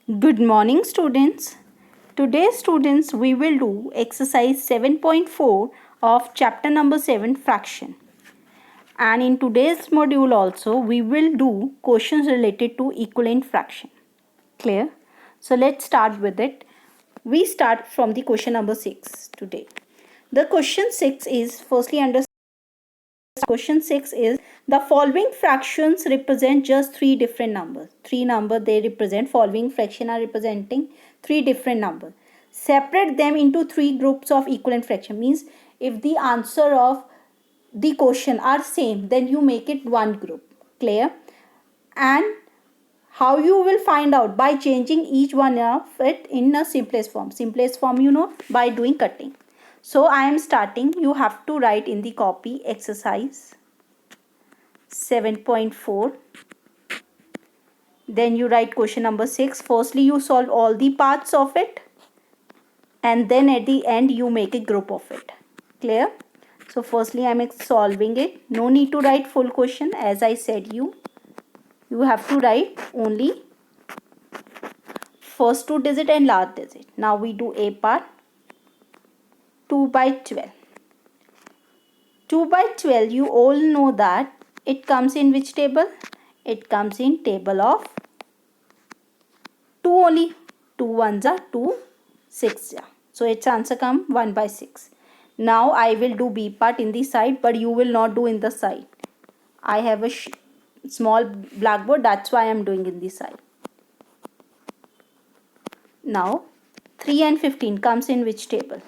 Good morning, students. Today, students, we will do exercise 7.4 of chapter number 7, fraction. And in today's module also, we will do questions related to equivalent fraction. Clear? So let's start with it. We start from the question number 6 today. The question 6 is firstly under question 6 is the following fractions represent just three different numbers. Three numbers they represent, following fraction are representing three different numbers. Separate them into three groups of equivalent fraction. Means if the answer of the question are same, then you make it one group. Clear? And how you will find out? By changing each one of it in a simplest form. Simplest form, you know, by doing cutting. So I am starting. You have to write in the copy exercise 7.4. Then you write question number 6. Firstly, you solve all the parts of it. And then at the end, you make a group of it. Clear? So firstly, I am solving it. No need to write full question. As I said you have to write only first two digit and last digit. Now we do A part. 2 by 12. 2 by 12, you all know that it comes in which table? It comes in table of 2 only. 2 ones are 2, 6 are. So its answer come 1 by 6. Now I will do B part in the side, but you will not do in the side. I have a small blackboard, that's why I am doing in the side. Now 3 and 15 comes in which table?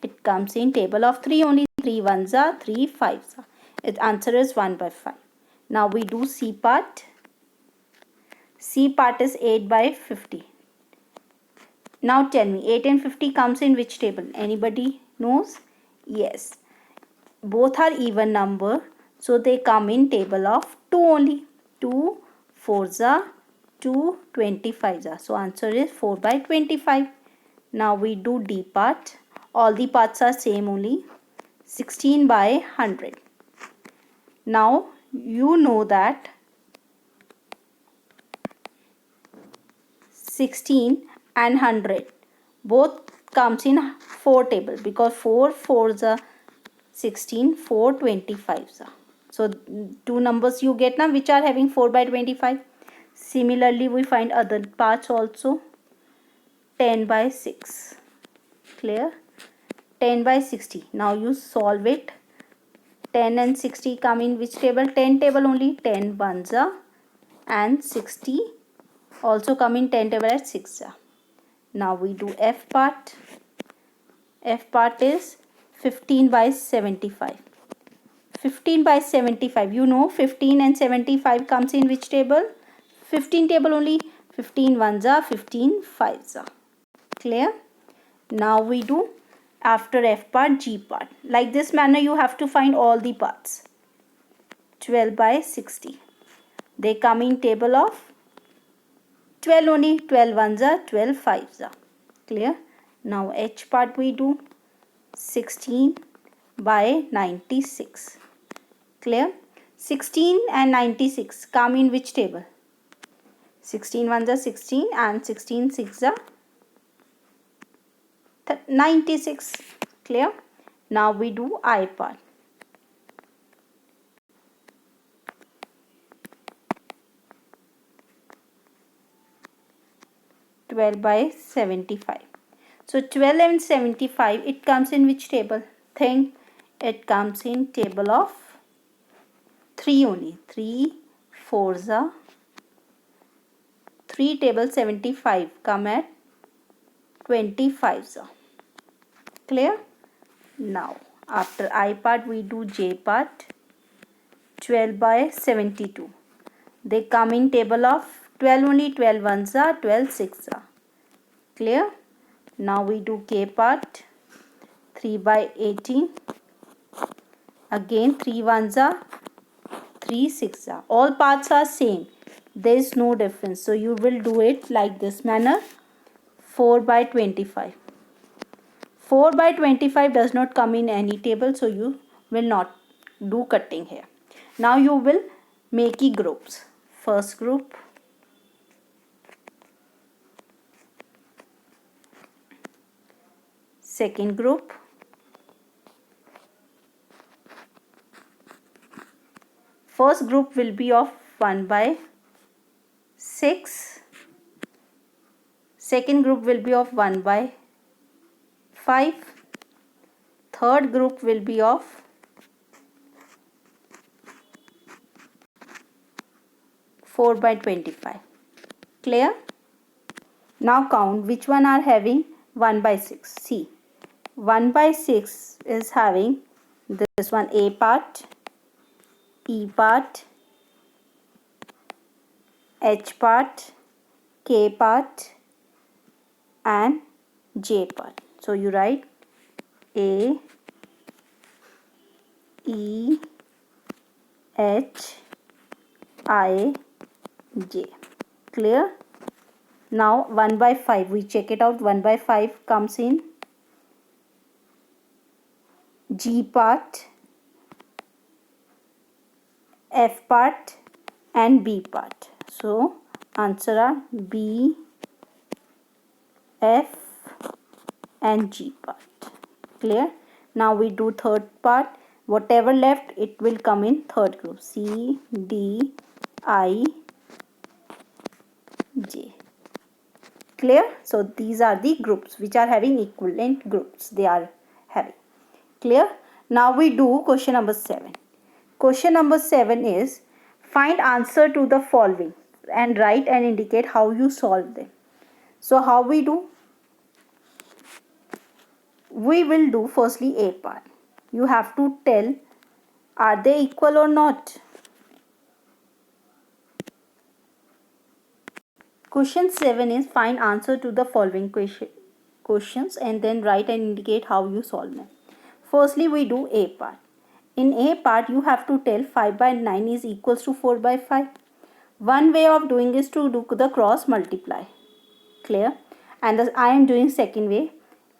It comes in table of 3 only. 3 ones are 3 fives are. Its answer is 1 by 5. Now we do C part. C part is 8 by 50. Now tell me, 8 and 50 comes in which table? Anybody knows? Yes. Both are even number. So they come in table of 2 only. 2 4s are 2 25s are. So answer is 4 by 25. Now we do D part. All the parts are same only. 16 by 100. Now you know that 16 and 100 both comes in 4 table, because 4 4s are 16, 4 25s are. So two numbers you get now which are having 4 by 25. Similarly we find other parts also. 10 by 6. Clear? 10 by 60. Now you solve it. 10 and 60 come in which table? 10 table only. 10 ones are and 60 also come in 10 table at 6. Now we do F part. F part is 15 by 75. 15 by 75. You know 15 and 75 comes in which table? 15 table only. 15 ones are, 15 fives are. Clear? Now we do after F part G part. Like this manner you have to find all the parts. 12 by 60. They come in table of 12 only. 12 ones are, 12 fives are. Clear? Now H part we do 16 by 96. Clear? 16 and 96 come in which table? 16 ones are 16 and 16 6 are 96. Clear? Now we do I part. (12 by 75). So 12 and 75, it comes in which table? Think it comes in table of 3 only. 3 4s are 3 table 75 come at 25s are. Clear? Now after I part we do J part. 12 by 72. They come in table of 12 only. 12 ones are, 12 6 are. Clear? Now we do K part. 3 by 18. Again 3 ones are, 3 6 are. All parts are same. There is no difference. So you will do it like this manner. 4 by 25. 4 by 25 does not come in any table, so you will not do cutting here. Now you will make groups. First group, second group, first group will be of 1 by 6, second group will be of 1 by 5, third group will be of 4 by 25. Clear? Now count which one are having 1 by 6. See, 1 by 6 is having this one, A part, E part, H part, K part and J part. So you write A, E, H, I, J. Clear? Now 1 by 5, we check it out. 1 by 5 comes in G part, F part and B part. So answer are B, F and G part. Clear? Now we do third part. Whatever left, it will come in third group. C, D, I, J. Clear? So these are the groups which are having equivalent groups. They are having. Clear? Now we do question number 7. Question number 7 is find answer to the following and write and indicate how you solve them. So how we do? We will do firstly A part. You have to tell are they equal or not. Question 7 is find answer to the following questions and then write and indicate how you solve them. Firstly, we do A part. In A part, you have to tell 5 by 9 is equals to 4 by 5. One way of doing is to do the cross multiply. Clear? And I am doing second way.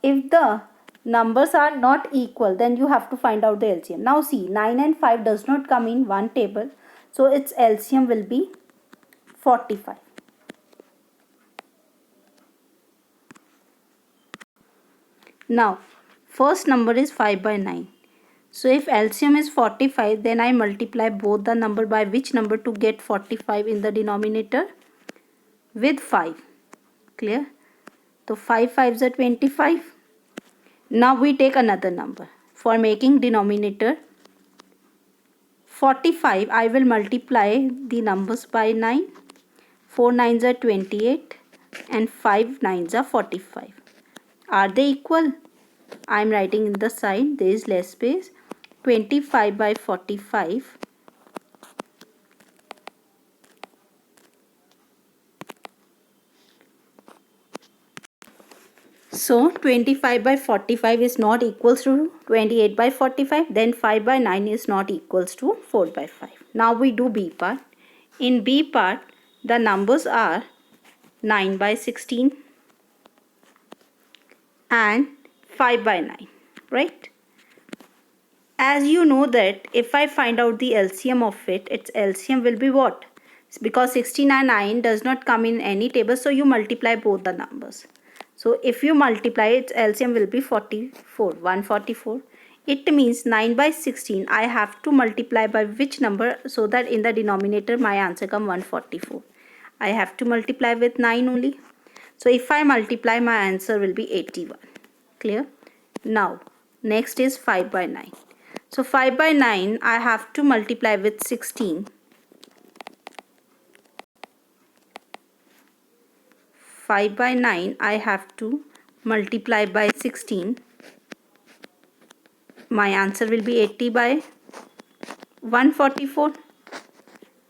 If the numbers are not equal, then you have to find out the LCM. Now see, 9 and 5 does not come in one table. So its LCM will be 45. Now, first number is 5 by 9. So if LCM is 45, then I multiply both the number by which number to get 45 in the denominator? With 5. Clear? So 5 5s are 25. Now we take another number. For making denominator 45, I will multiply the numbers by 9. 4 9s are 28 and 5 9s are 45. Are they equal? I am writing in the side, there is less space. 25 by 45 so 25 by 45 is not equals to 28 by 45, then 5 by 9 is not equals to 4 by 5. Now we do B part. In B part, the numbers are 9 by 16 and 5 by 9, right? As you know that if I find out the LCM of it, its LCM will be what? Because 16 and 9 does not come in any table, so you multiply both the numbers. So if you multiply, its LCM will be 44, 144. It means 9 by 16, I have to multiply by which number so that in the denominator my answer come 144. I have to multiply with 9 only. So if I multiply, my answer will be 81. Clear? Now, next is 5 by 9. So 5 by 9, I have to multiply with 16. 5 by 9, I have to multiply by 16. My answer will be 80 by 144.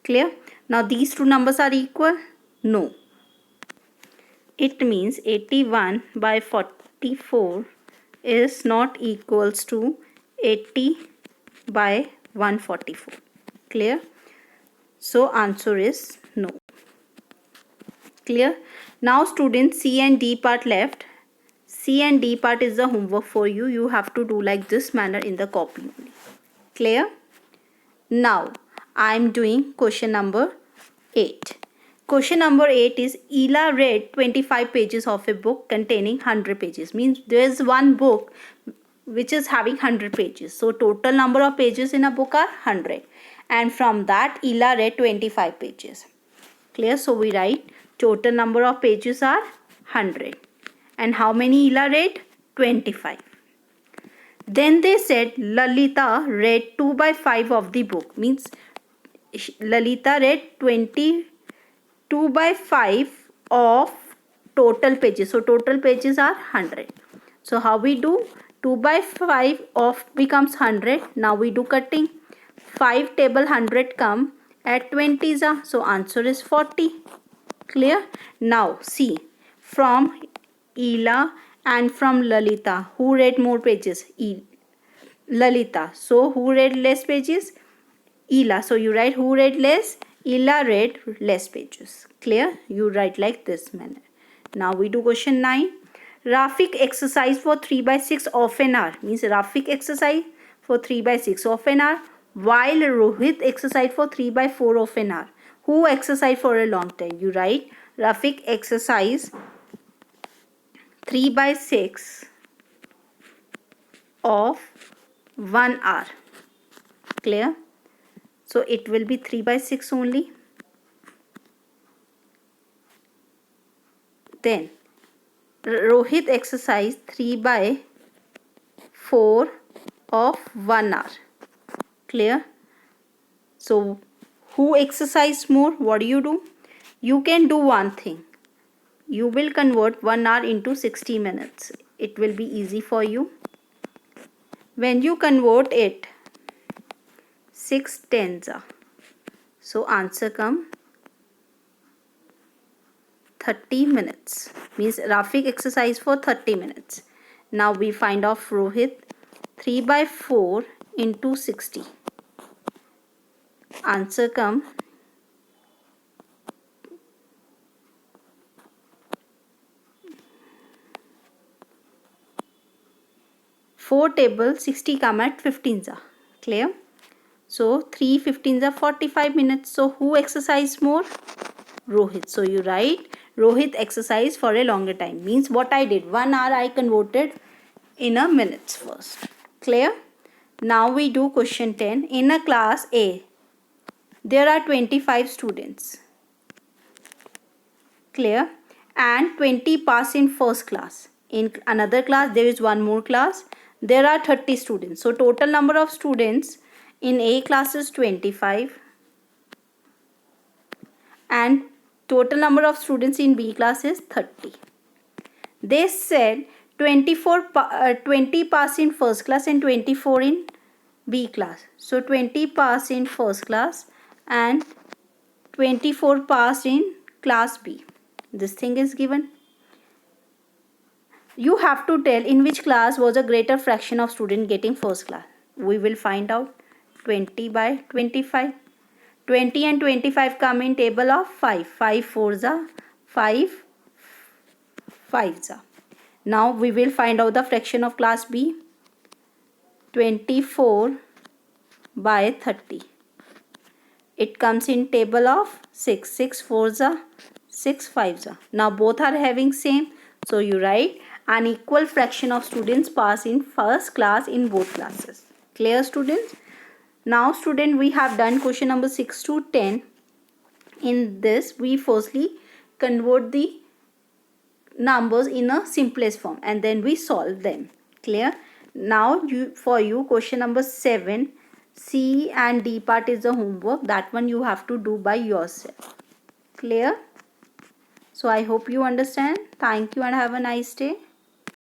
Clear? Now these two numbers are equal? No. It means 81 by 44 is not equals to 80 by 144. Clear? So answer is no. Clear? Now students, C and D part left. C and D part is the homework for you. You have to do like this manner in the copy only. Clear? Now I am doing question number 8. Question number 8 is Ela read 25 pages of a book containing 100 pages. Means there is one book which is having 100 pages. So total number of pages in a book are 100. And from that Ela read 25 pages. Clear? So we write total number of pages are 100. And how many Ela read? 25. Then they said Lalita read 2 by 5 of the book. Means Lalita read 22 by 5 of total pages. So total pages are 100. So how we do? 2 by 5 of becomes 100. Now we do cutting. 5 table 100 come at 20. So answer is 40. Clear? Now see, from Ela and from Lalita, who read more pages? Lalita. So who read less pages? Ela. So you write who read less? Ela read less pages. Clear? You write like this manner. Now we do question 9. Rafiq exercise for 3 by 6 of an hour. Means Rafiq exercise for 3 by 6 of an hour, while Rohit exercise for 3 by 4 of an hour. Who exercise for a long time? You write Rafiq exercise 3 by 6 of 1 hour. Clear? So it will be 3 by 6 only. Then Rohit exercise 3 by 4 of 1 hour. Clear? So who exercise more? What do? You can do one thing. You will convert 1 hour into 60 minutes. It will be easy for you. When you convert it 6 tens, so answer come 30 minutes. Means Rafiq exercise for 30 minutes. Now we find off Rohit 3 by 4 into 60. Answer come 4 table 60 come at 15. Clear? So 3 15s are 45 minutes. So who exercise more? Rohit. So you write Rohit exercise for a longer time. Means what I did, 1 hour I converted in a minutes first. Clear? Now we do question 10. In a class A, there are 25 students. Clear? And 20 pass in first class. In another class, there is one more class. There are 30 students. So total number of students in A class is 25. And total number of students in B class is 30. They said 20 pass in first class and 24 in B class. So 20 pass in first class and 24 pass in class B. This thing is given. You have to tell in which class was a greater fraction of student getting first class. We will find out. 20 by 25. 20 and 25 come in table of 5. 5 4s are 5 5s are. Now we will find out the fraction of class B. 24 by 30. It comes in table of 6. 6 4s are 6 5s are. Now both are having same. So you write an equal fraction of students pass in first class in both classes. Clear, students? Now student, we have done question number 6 to 10. In this we firstly convert the numbers in a simplest form and then we solve them. Clear? Now for you question number 7, C and D part is the homework. That one you have to do by yourself. Clear? So I hope you understand. Thank you and have a nice day.